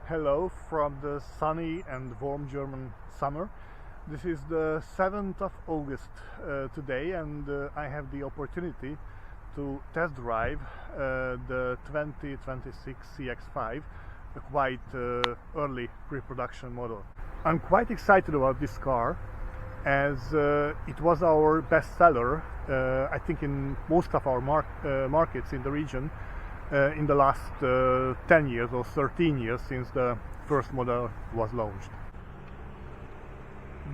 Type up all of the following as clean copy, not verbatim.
Hello from the sunny and warm German summer. This is the 7th of August today, and I have the opportunity to test drive the 2026 CX-5, a quite early pre-production model. I'm quite excited about this car as it was our best seller, I think, in most of our markets in the region in the last 10 years or 13 years since the first model was launched.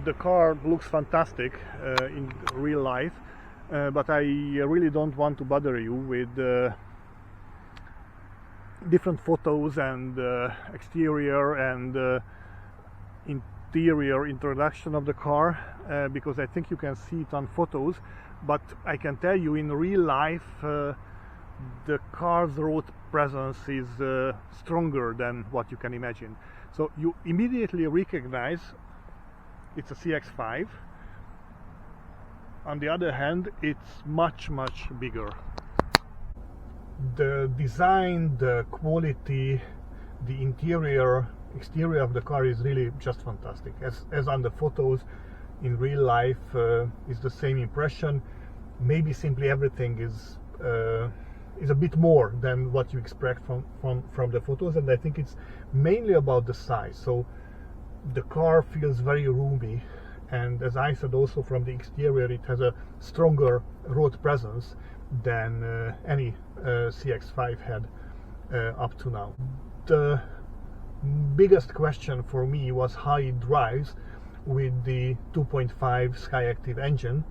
The car looks fantastic in real life, but I really don't want to bother you with different photos and exterior and interior introduction of the car, because I think you can see it on photos, but I can tell you in real life the car's road presence is stronger than what you can imagine. So you immediately recognize it's a CX-5. On the other hand, it's much bigger. The design, the quality, the interior, exterior of the car is really just fantastic. As on the photos, in real life is the same impression. Maybe simply everything is a bit more than what you expect from the photos, and I think it's mainly about the size. So the car feels very roomy, and as I said, also from the exterior, it has a stronger road presence than any CX-5 had up to now. The biggest question for me was how it drives with the 2.5 Skyactiv engine,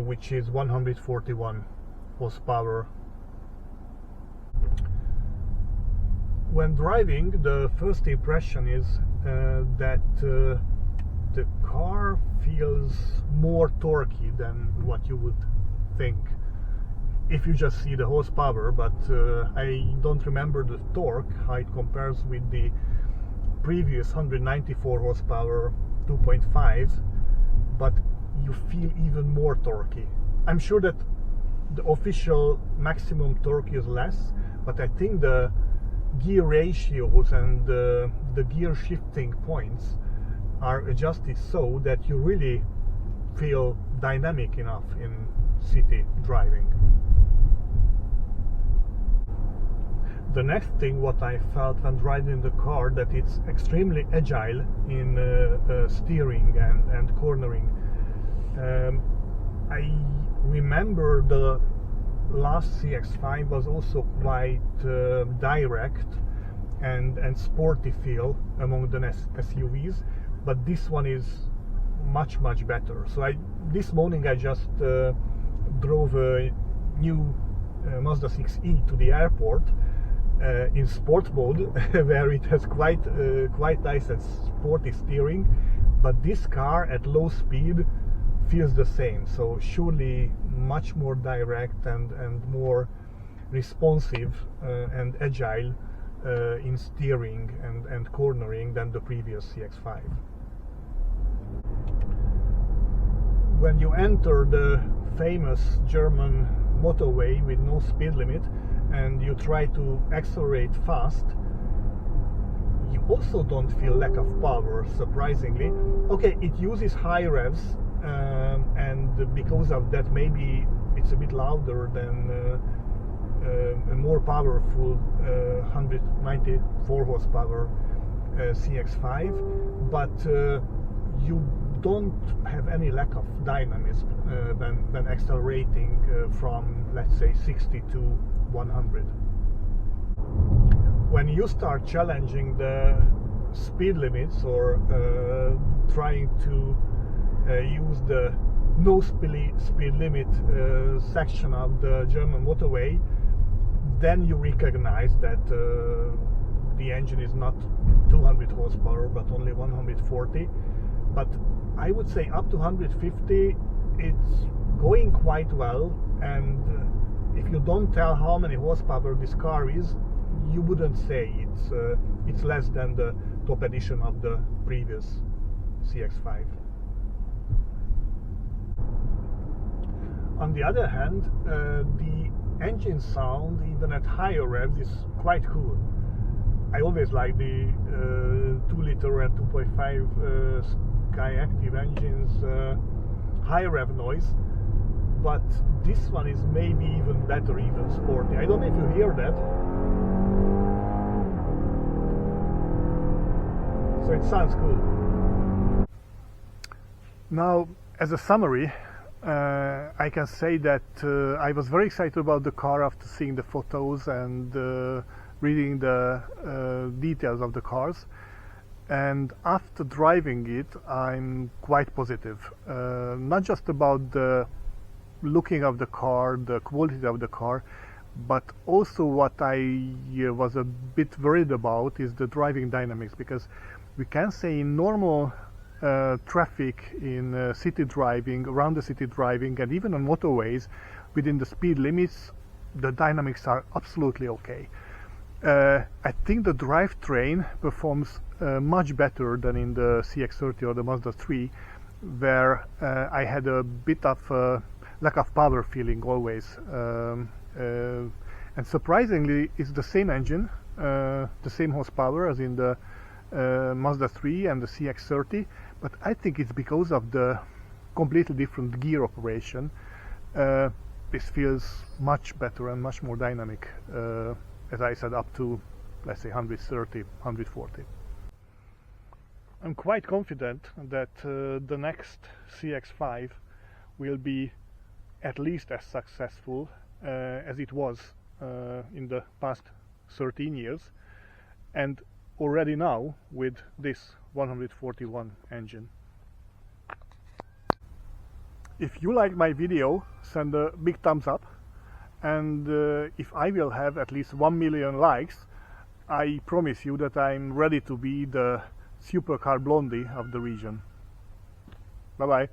which is 141 horsepower. When driving, the first impression is that the car feels more torquey than what you would think if you just see the horsepower, but I don't remember the torque, how it compares with the previous 194 horsepower 2.5s, but you feel even more torquey. I'm sure that the official maximum torque is less, but I think the gear ratios and the gear shifting points are adjusted so that you really feel dynamic enough in city driving. The next thing what I felt when driving the car, that it's extremely agile in steering and cornering. I remember the last CX-5 was also quite direct and sporty feel among the SUVs, but this one is much better. So this morning I just drove a new Mazda CX-5 to the airport in sport mode, where it has quite nice and sporty steering, but this car at low speed feels the same. So surely much more direct and more responsive and agile in steering and cornering than the previous CX-5. When you enter the famous German motorway with no speed limit and you try to accelerate fast, you also don't feel lack of power, surprisingly. Okay, it uses high revs, and because of that maybe it's a bit louder than a more powerful 194 horsepower CX-5, but you don't have any lack of dynamism when accelerating from, let's say, 60 to 100. When you start challenging the speed limits or trying to use the no speed limit section of the German motorway, then you recognize that the engine is not 200 horsepower but only 140. But I would say up to 150 it's going quite well, and if you don't tell how many horsepower this car is, you wouldn't say it's less than the top edition of the previous CX-5. On the other hand, the engine sound, even at higher revs, is quite cool. I always like the 2-liter and 2.5 Sky Active engines, high rev noise, but this one is maybe even better, even sporty. I don't know if you hear that. So it sounds cool. Now, as a summary, I can say that I was very excited about the car after seeing the photos and reading the details of the cars, and after driving it I'm quite positive, not just about the looking of the car, the quality of the car, but also what I was a bit worried about is the driving dynamics, because we can say in normal traffic, in city driving, around the city driving, and even on motorways within the speed limits, the dynamics are absolutely okay. I think the drivetrain performs much better than in the CX-30 or the Mazda 3, where I had a bit of lack of power feeling always. And surprisingly, it's the same engine, the same horsepower as in the Mazda 3 and the CX-30, but I think it's because of the completely different gear operation. This feels much better and much more dynamic, as I said, up to, let's say, 130, 140. I'm quite confident that the next CX-5 will be at least as successful as it was in the past 13 years, and already now with this 141 engine. If you like my video, send a big thumbs up, and if I will have at least 1 million likes, I promise you that I'm ready to be the supercar blondie of the region. Bye bye.